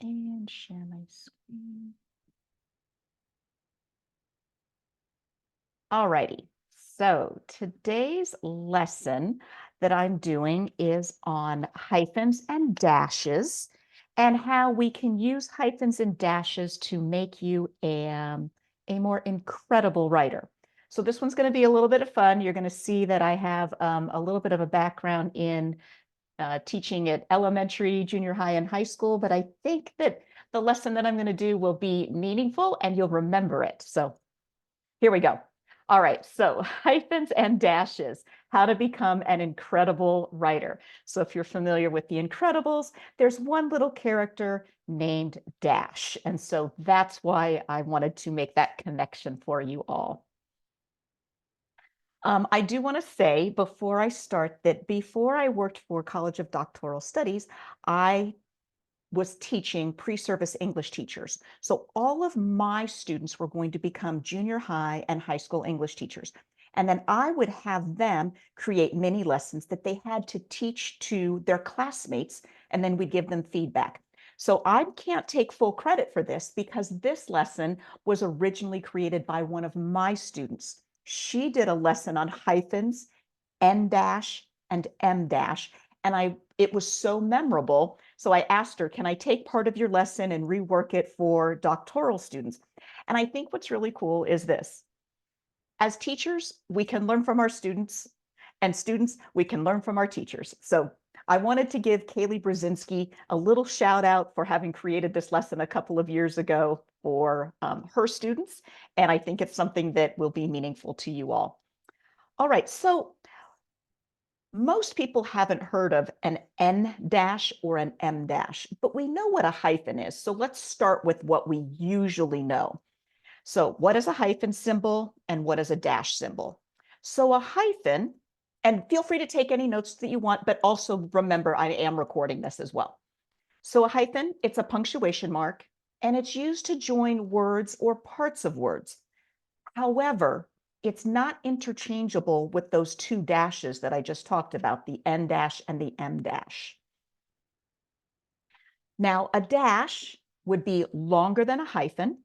And share my screen. All righty. So today's lesson that I'm doing is on hyphens and dashes and how we can use hyphens and dashes to make you a more incredible writer. So this one's going to be a little bit of fun. You're going to see that I have a little bit of a background in teaching at elementary, junior high, and high school, but I think that the lesson that I'm going to do will be meaningful and you'll remember it. So here we go. All right, so hyphens and dashes, how to become an incredible writer. So if you're familiar with The Incredibles, there's one little character named Dash. And so that's why I wanted to make that connection for you all. I do want to say before I start that before I worked for College of Doctoral Studies, I was teaching pre-service English teachers. So all of my students were going to become junior high and high school English teachers. And then I would have them create mini lessons that they had to teach to their classmates, and then we'd give them feedback. So I can't take full credit for this because this lesson was originally created by one of my students. She did a lesson on hyphens, N dash and M dash, and it was so memorable. So I asked her, can I take part of your lesson and rework it for doctoral students? And I think what's really cool is this. As teachers, we can learn from our students, and students, we can learn from our teachers. So I wanted to give Kaylee Brzezinski a little shout out for having created this lesson a couple of years ago for her students. And I think it's something that will be meaningful to you all. All right, so most people haven't heard of an N dash or an M dash, but we know what a hyphen is. So let's start with what we usually know. So what is a hyphen symbol and what is a dash symbol? So a hyphen, and feel free to take any notes that you want, but also remember I am recording this as well. So a hyphen, it's a punctuation mark, and it's used to join words or parts of words. However, it's not interchangeable with those two dashes that I just talked about, the N dash and the M dash. Now, a dash would be longer than a hyphen,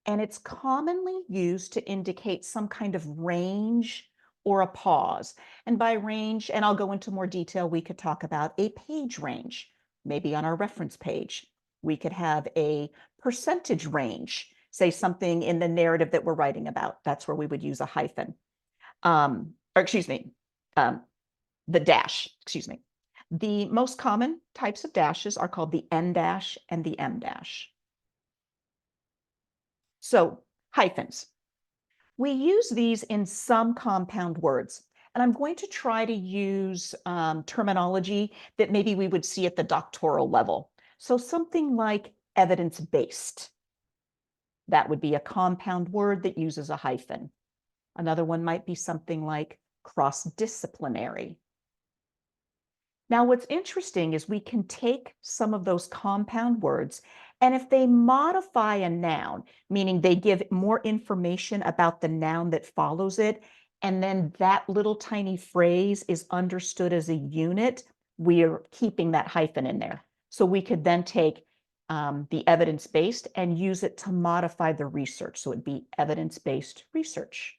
and it's commonly used to indicate some kind of range or a pause. And by range, and I'll go into more detail, we could talk about a page range, maybe on our reference page. We could have a percentage range, say something in the narrative that we're writing about. That's where we would use a hyphen. Or excuse me, the dash, excuse me. The most common types of dashes are called the N dash and the M dash. So hyphens. We use these in some compound words, and I'm going to try to use terminology that maybe we would see at the doctoral level. So something like evidence-based. That would be a compound word that uses a hyphen. Another one might be something like cross-disciplinary. Now, what's interesting is we can take some of those compound words, and if they modify a noun, meaning they give more information about the noun that follows it, and then that little tiny phrase is understood as a unit, we are keeping that hyphen in there. So we could then take the evidence-based and use it to modify the research. So it'd be evidence-based research.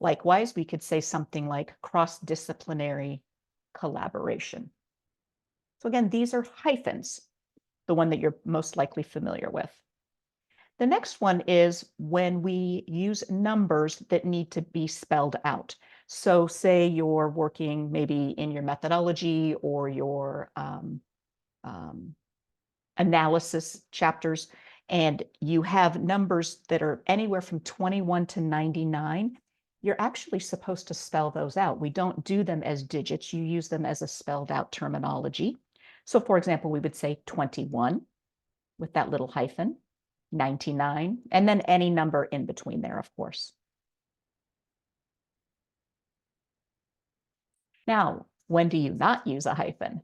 Likewise, we could say something like cross-disciplinary collaboration. So again, these are hyphens, the one that you're most likely familiar with. The next one is when we use numbers that need to be spelled out. So say you're working maybe in your methodology or your analysis chapters, and you have numbers that are anywhere from 21 to 99. You're actually supposed to spell those out. We don't do them as digits. You use them as a spelled out terminology. So for example, we would say 21 with that little hyphen, 99, and then any number in between there, of course. Now, when do you not use a hyphen?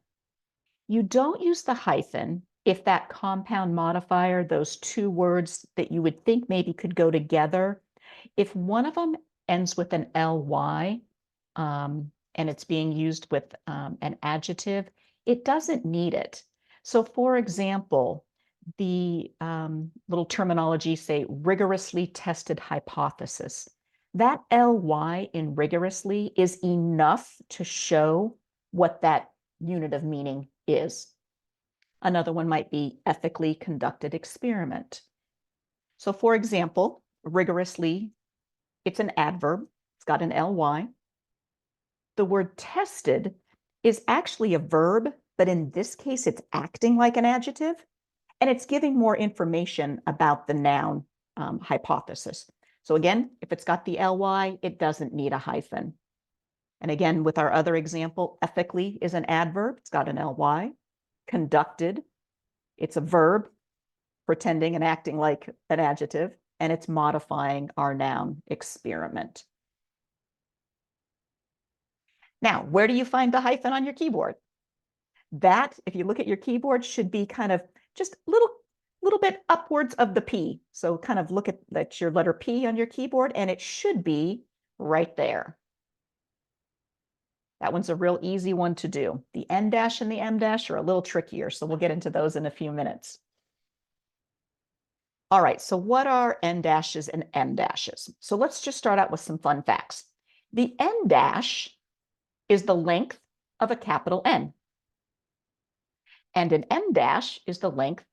You don't use the hyphen if that compound modifier, those two words that you would think maybe could go together, if one of them ends with an ly and it's being used with an adjective, It doesn't need it. So for example, the little terminology, say rigorously tested hypothesis. That ly in rigorously is enough to show what that unit of meaning is. Another one might be ethically conducted experiment. So for example, rigorously, it's an adverb. It's got an ly. The word tested is actually a verb, but in this case, it's acting like an adjective, and it's giving more information about the noun hypothesis. So again, if it's got the ly, it doesn't need a hyphen. And again, with our other example, ethically is an adverb. It's got an ly. Conducted, it's a verb, pretending and acting like an adjective, and it's modifying our noun experiment. Now, where do you find the hyphen on your keyboard? That, if you look at your keyboard, should be kind of just a little bit upwards of the P. So kind of look at your letter P on your keyboard, and it should be right there. That one's a real easy one to do. The N dash and the M dash are a little trickier, so we'll get into those in a few minutes. All right, so what are N dashes and M dashes? So let's just start out with some fun facts. The N dash is the length of a capital N. And an M dash is the length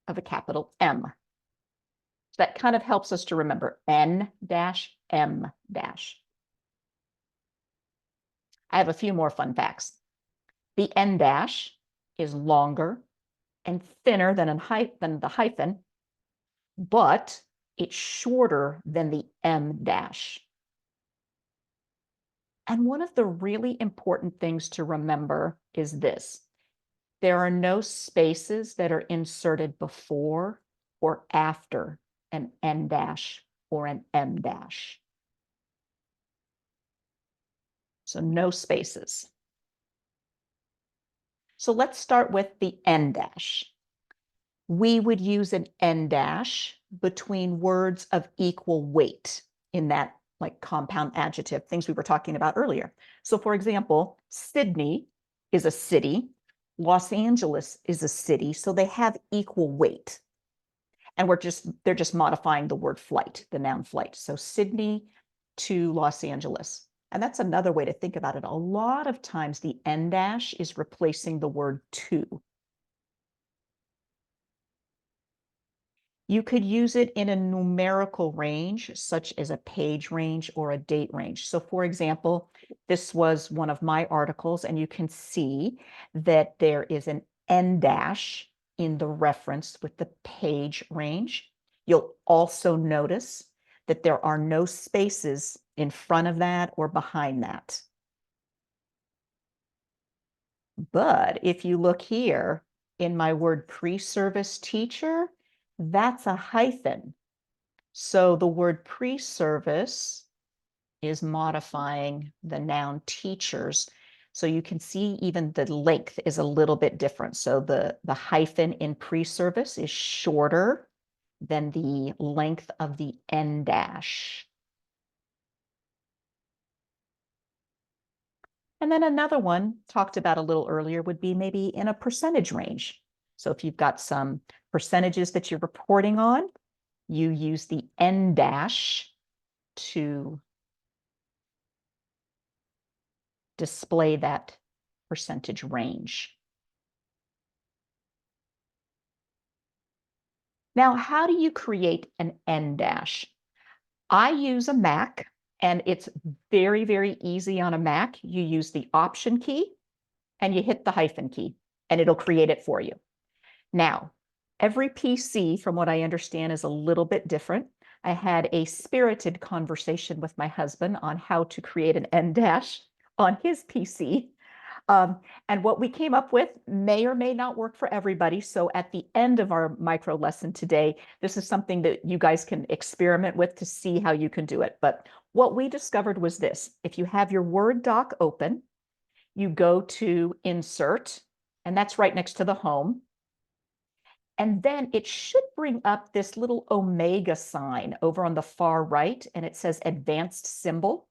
of a capital M. So that kind of helps us to remember N dash, M dash. I have a few more fun facts. The N dash is longer and thinner than the hyphen, but it's shorter than the M dash. And one of the really important things to remember is this. There are no spaces that are inserted before or after an N dash or an M dash. So no spaces. So let's start with the N dash. We would use an N dash between words of equal weight in that like compound adjective, things we were talking about earlier. So for example, Sydney is a city, Los Angeles is a city, so they have equal weight. And they're just modifying the word flight, the noun flight. So Sydney to Los Angeles. And that's another way to think about it. A lot of times the N dash is replacing the word to. You could use it in a numerical range, such as a page range or a date range. So for example, this was one of my articles, and you can see that there is an N dash in the reference with the page range. You'll also notice that there are no spaces in front of that or behind that. But if you look here in my word pre-service teacher, that's a hyphen. So the word pre-service is modifying the noun teachers. So you can see even the length is a little bit different. So the hyphen in pre-service is shorter than the length of the N dash. And then another one talked about a little earlier would be maybe in a percentage range. So if you've got some percentages that you're reporting on, you use the N dash to display that percentage range. Now, how do you create an N dash? I use a Mac, and it's very, very easy on a Mac. You use the Option key and you hit the hyphen key, and it'll create it for you. Now, every PC, from what I understand, is a little bit different. I had a spirited conversation with my husband on how to create an N dash on his PC. And what we came up with may or may not work for everybody. So at the end of our micro lesson today, this is something that you guys can experiment with to see how you can do it. But what we discovered was this. If you have your Word doc open, you go to Insert, and that's right next to the Home. And then it should bring up this little omega sign over on the far right, and it says Advanced Symbol.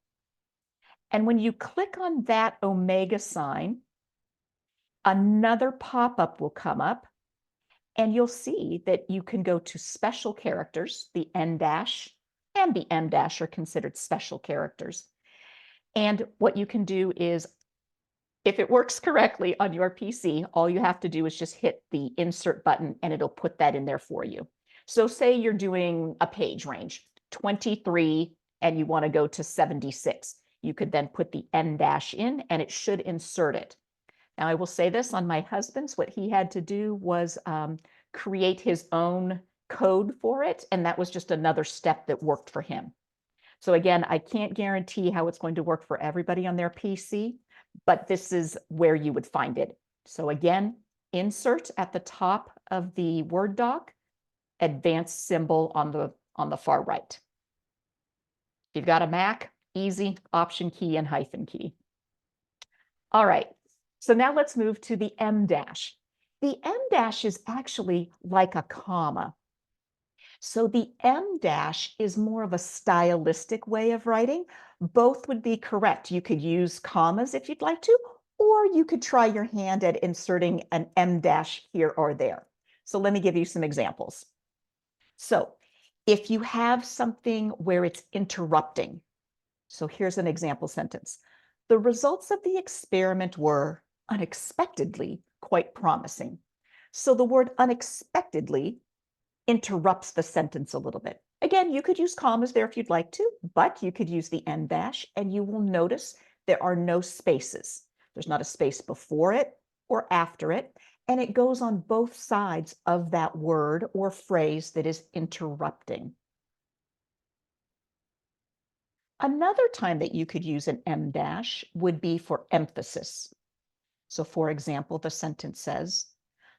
And when you click on that omega sign, Another pop-up will come up, and you'll see that you can go to special characters. The N dash and the M dash are considered special characters. And what you can do is, if it works correctly on your PC, all you have to do is just hit the insert button and it'll put that in there for you. So say you're doing a page range, 23, and you want to go to 76. You could then put the N dash in and it should insert it. Now, I will say this on my husband's, what he had to do was create his own code for it. And that was just another step that worked for him. So again, I can't guarantee how it's going to work for everybody on their PC, but this is where you would find it. So again, insert at the top of the Word doc, advanced symbol on the far right. If you've got a Mac, easy, Option key and hyphen key. All right, so now let's move to the M dash. The M dash is actually like a comma. So the M dash is more of a stylistic way of writing. Both would be correct. You could use commas if you'd like to, or you could try your hand at inserting an M dash here or there. So let me give you some examples. So if you have something where it's interrupting, so here's an example sentence. The results of the experiment were unexpectedly quite promising. So the word unexpectedly interrupts the sentence a little bit. Again, you could use commas there if you'd like to, but you could use the M dash and you will notice there are no spaces. There's not a space before it or after it, and it goes on both sides of that word or phrase that is interrupting. Another time that you could use an M dash would be for emphasis. So for example, the sentence says,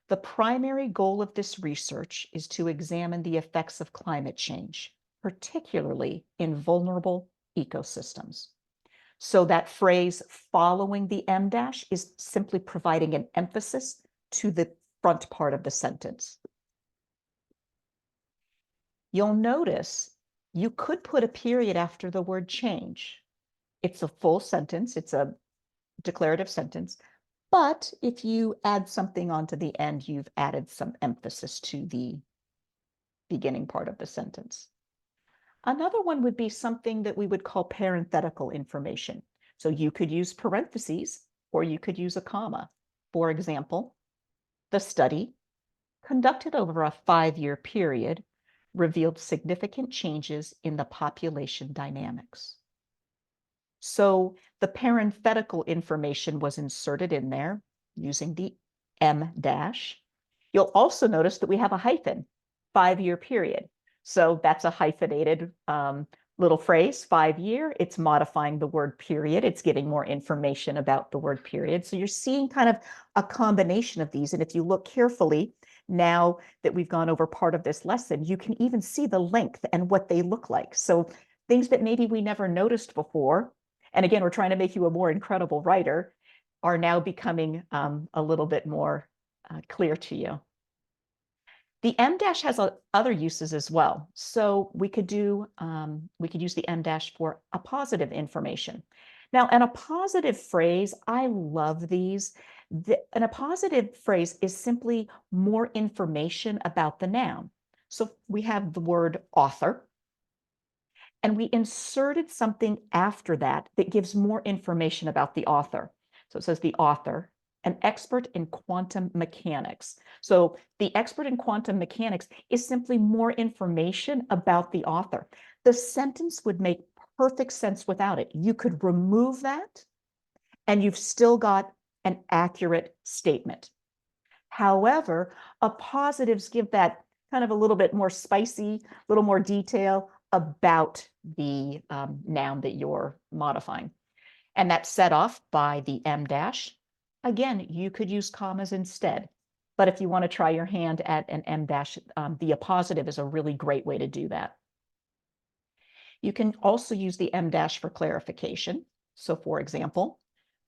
the primary goal of this research is to examine the effects of climate change, particularly in vulnerable ecosystems. So that phrase following the M dash is simply providing an emphasis to the front part of the sentence. You'll notice you could put a period after the word change. It's a full sentence, it's a declarative sentence. But if you add something onto the end, you've added some emphasis to the beginning part of the sentence. Another one would be something that we would call parenthetical information. So you could use parentheses or you could use a comma. For example, the study, conducted over a 5-year period, revealed significant changes in the population dynamics. So the parenthetical information was inserted in there using the M dash. You'll also notice that we have a hyphen, 5-year period. So that's a hyphenated little phrase, 5-year. It's modifying the word period. It's giving more information about the word period. So you're seeing kind of a combination of these. And if you look carefully, now that we've gone over part of this lesson, you can even see the length and what they look like. So things that maybe we never noticed before, and again, we're trying to make you a more incredible writer, are now becoming a little bit more clear to you. The M dash has other uses as well. So we could use the M dash for a positive information. Now, in a positive phrase, I love these. And a positive phrase is simply more information about the noun. So we have the word author, and we inserted something after that that gives more information about the author. So it says the author, an expert in quantum mechanics. So the expert in quantum mechanics is simply more information about the author. The sentence would make perfect sense without it. You could remove that and you've still got an accurate statement. However, positives give that kind of a little bit more spicy, a little more detail about the noun that you're modifying. And that's set off by the M dash. Again, you could use commas instead. But if you want to try your hand at an M dash, the appositive is a really great way to do that. You can also use the M dash for clarification. So for example,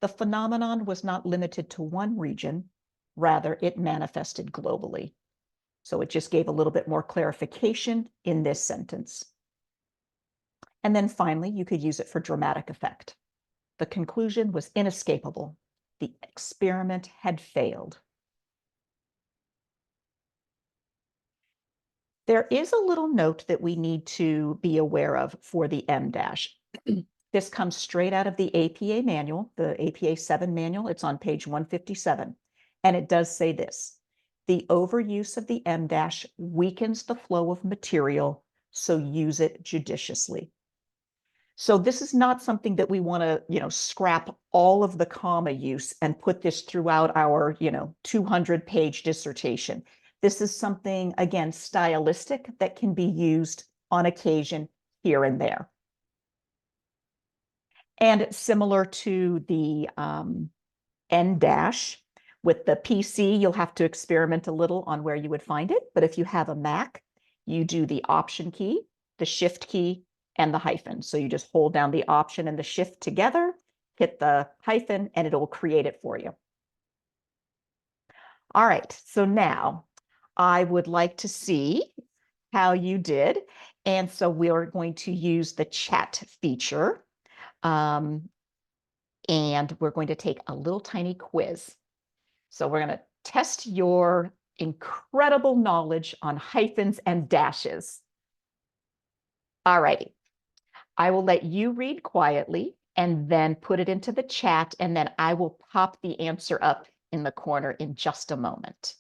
the phenomenon was not limited to one region, rather it manifested globally. So it just gave a little bit more clarification in this sentence. And then finally, you could use it for dramatic effect. The conclusion was inescapable. the experiment had failed. There is a little note that we need to be aware of for the M dash. This comes straight out of the APA manual, the APA 7 manual. It's on page 157. And it does say this: the overuse of the M dash weakens the flow of material, so use it judiciously. So this is not something that we want to, scrap all of the comma use and put this throughout our, 200-page dissertation. This is something, again, stylistic that can be used on occasion here and there. And similar to the N dash, with the PC, you'll have to experiment a little on where you would find it. But if you have a Mac, you do the Option key, the Shift key, and the hyphen. So you just hold down the Option and the Shift together, hit the hyphen, and it'll create it for you. All right, so now I would like to see how you did. And so we are going to use the chat feature. And we're going to take a little tiny quiz. So we're going to test your incredible knowledge on hyphens and dashes. All righty. I will let you read quietly and then put it into the chat, and then I will pop the answer up in the corner in just a moment.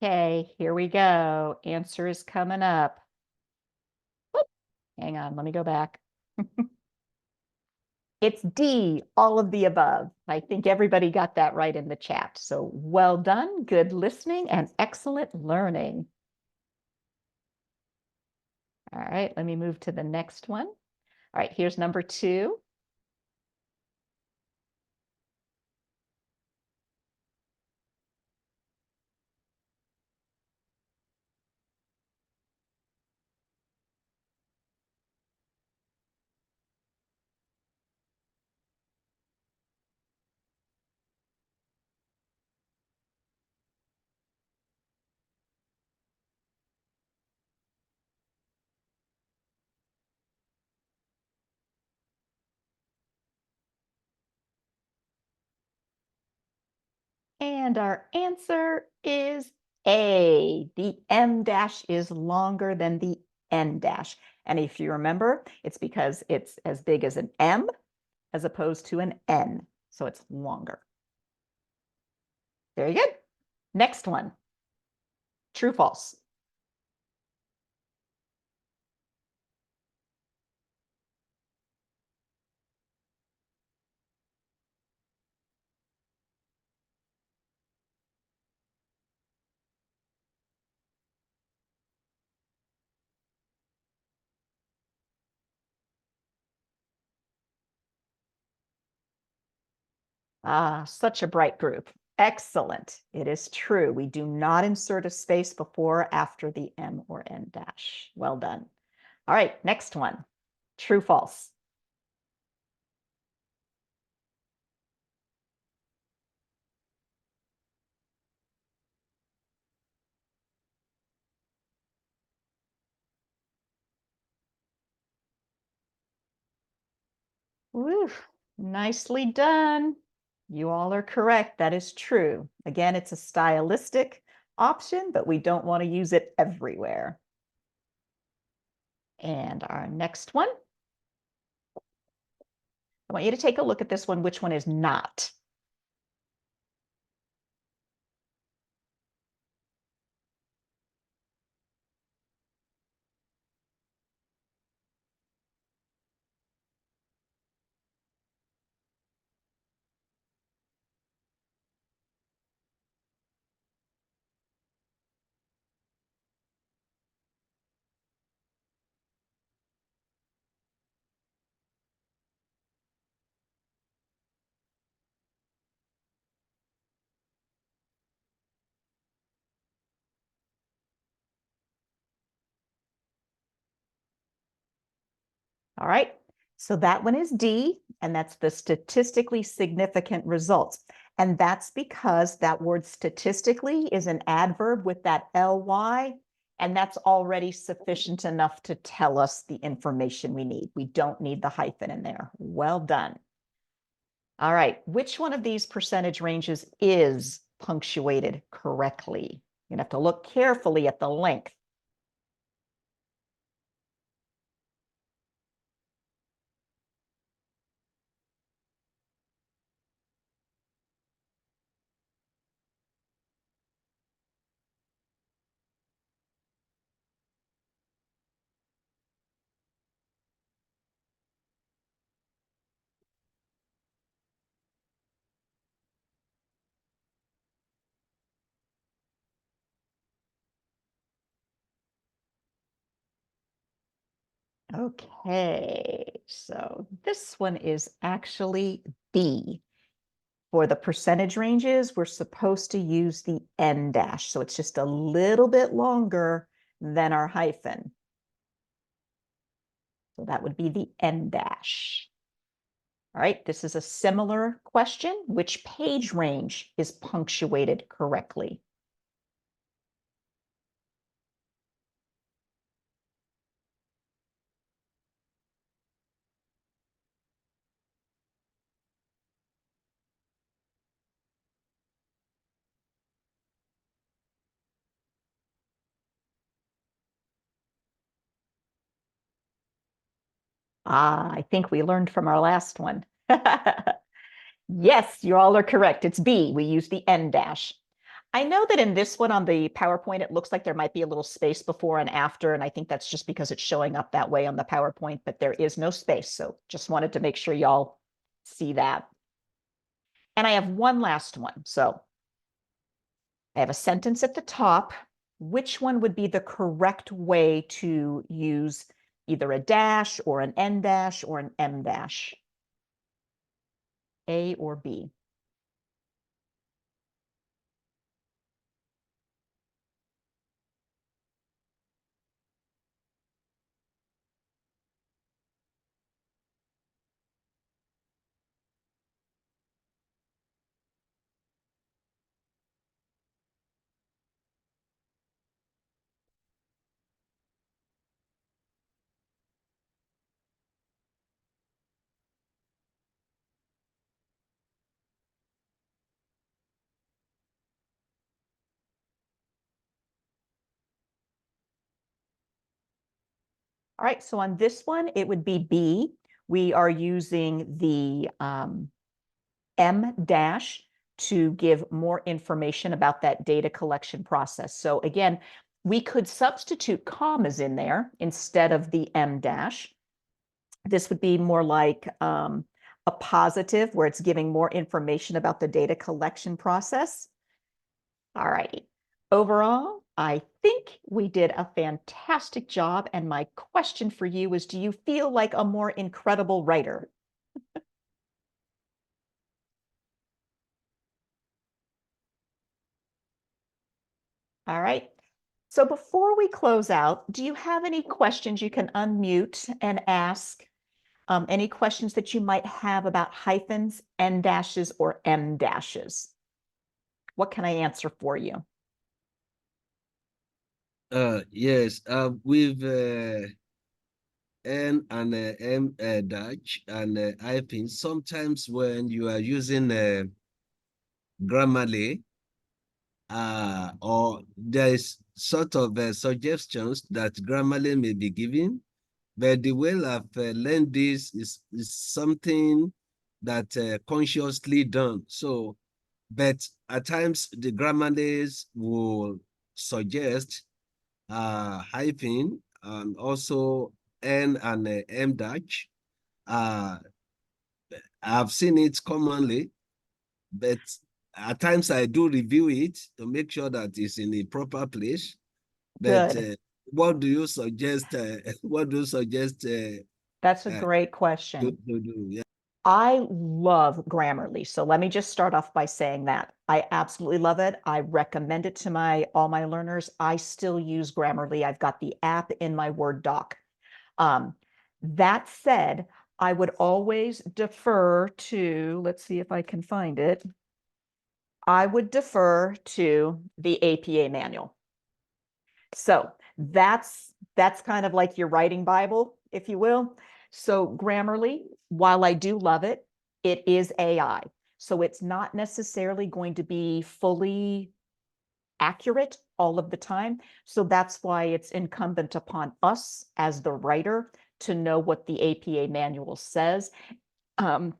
Okay, here we go. Answer is coming up. Whoop. Hang on, let me go back. It's D, all of the above. I think everybody got that right in the chat. So well done, good listening, and excellent learning. All right, let me move to the next one. All right, here's number 2. And our answer is A. The M dash is longer than the N dash. And if you remember, it's because it's as big as an M as opposed to an N. So it's longer. Very good. Next one. True, false. Ah, such a bright group. Excellent. It is true. We do not insert a space before or after the M or N dash. Well done. All right, next one. True, false. Woo, nicely done. You all are correct. That is true. Again, it's a stylistic option, but we don't want to use it everywhere. And our next one. I want you to take a look at this one. Which one is not? All right. So that one is D, and that's the statistically significant results. And that's because that word statistically is an adverb with that ly, and that's already sufficient enough to tell us the information we need. We don't need the hyphen in there. Well done. All right, which one of these percentage ranges is punctuated correctly? You're gonna have to look carefully at the length. Okay, so this one is actually B. For the percentage ranges, we're supposed to use the en dash, so it's just a little bit longer than our hyphen. So that would be the en dash. All right, this is a similar question. Which page range is punctuated correctly? Ah, I think we learned from our last one. Yes, you all are correct. It's B. We use the en dash. I know that in this one on the PowerPoint, it looks like there might be a little space before and after, and I think that's just because it's showing up that way on the PowerPoint, but there is no space. So just wanted to make sure y'all see that. And I have one last one. So I have a sentence at the top. Which one would be the correct way to use either a dash or an en dash or an em dash? A or B? All right, so on this one, it would be B. We are using the em dash to give more information about that data collection process. So again, we could substitute commas in there instead of the em dash. This would be more like a positive where it's giving more information about the data collection process. All righty. Overall, I think we did a fantastic job. And my question for you is, do you feel like a more incredible writer? All right. So before we close out, do you have any questions you can unmute and ask? Any questions that you might have about hyphens, en dashes, or em dashes? What can I answer for you? Yes, with N and M dash and Hyphens, sometimes when you are using Grammarly, or there is sort of suggestions that Grammarly may be giving, but the way I've learned this is something that consciously done. So, but at times the Grammarlies will suggest hyphen and also N and M dash. Uh, I've seen it commonly, but at times I do review it to make sure that it's in the proper place. But Good. what do you suggest? What do you suggest That's a uh, great question. to do? Yeah. I love Grammarly. So let me just start off by saying that. I absolutely love it. I recommend it to all my learners. I still use Grammarly. I've got the app in my Word doc. Um, That said, I would always defer to, let's see if I can find it. I would defer to the APA manual. So that's kind of like your writing Bible, if you will. So Grammarly, while I do love it, it is AI. So it's not necessarily going to be fully accurate all of the time. So that's why it's incumbent upon us as the writer to know what the APA manual says. Um,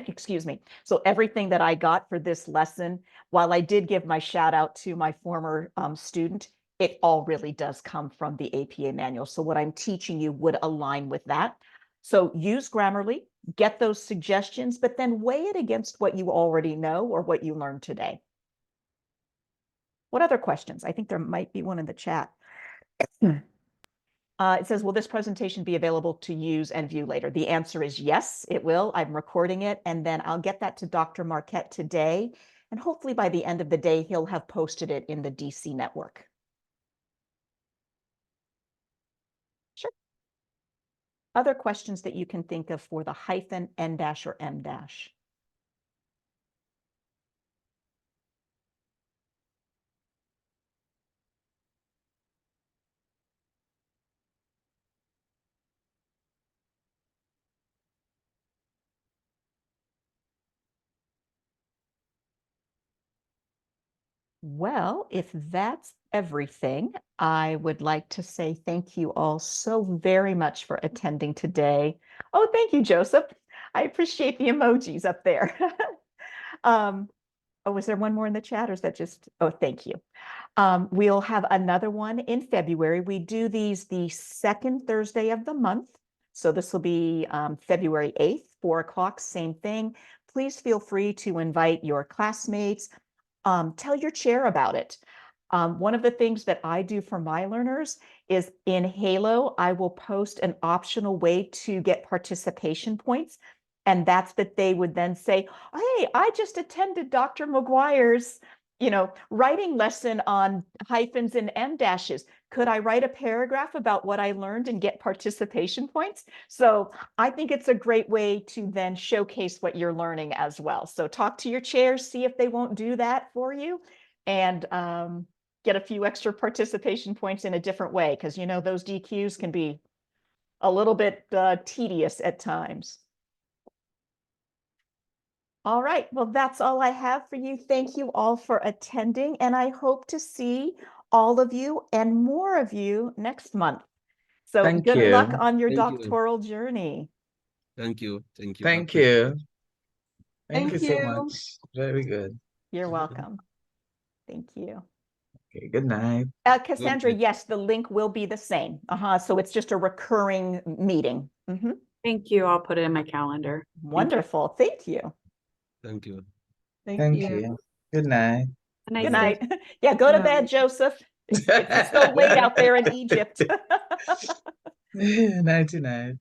excuse me. So everything that I got for this lesson, while I did give my shout out to my former student, it all really does come from the APA manual. So what I'm teaching you would align with that. So use Grammarly, get those suggestions, but then weigh it against what you already know or what you learned today. What other questions? I think there might be one in the chat. It says, will this presentation be available to use and view later? The answer is yes, it will. I'm recording it, and then I'll get that to Dr. Marquette today. And hopefully by the end of the day, he'll have posted it in the DC network. Sure. Other questions that you can think of for the hyphen, N dash, or M dash? Well, if that's everything, I would like to say thank you all so very much for attending today. Oh, thank you, Joseph. I appreciate the emojis up there. Oh, was there one more in the chat or is that just, oh, thank you. We'll have another one in February. We do these the second Thursday of the month. So this will be February 8th, 4 o'clock, same thing. Please feel free to invite your classmates, tell your chair about it. One of the things that I do for my learners is in Halo, I will post an optional way to get participation points. And that's that they would then say, hey, I just attended Dr. McGuire's, writing lesson on hyphens and M dashes. Could I write a paragraph about what I learned and get participation points? So I think it's a great way to then showcase what you're learning as well. So talk to your chairs, see if they won't do that for you, and get a few extra participation points in a different way, because those DQs can be a little bit tedious at times. All right, well, that's all I have for you. Thank you all for attending, and I hope to see all of you and more of you next month. So Thank good luck you. on your Thank you. doctoral journey. Thank you. Thank you. Thank you. Thank you Thank so you. much. Very good. You're welcome. Thank you. Okay, good night. Cassandra, yes, the link will be the same. So it's just a recurring meeting. Thank you. I'll put it in my calendar. Wonderful. Thank you. Thank you. Thank you. Good night. Good night. Yeah, go to bed, Joseph. It's so late out there in Egypt. Nighty night.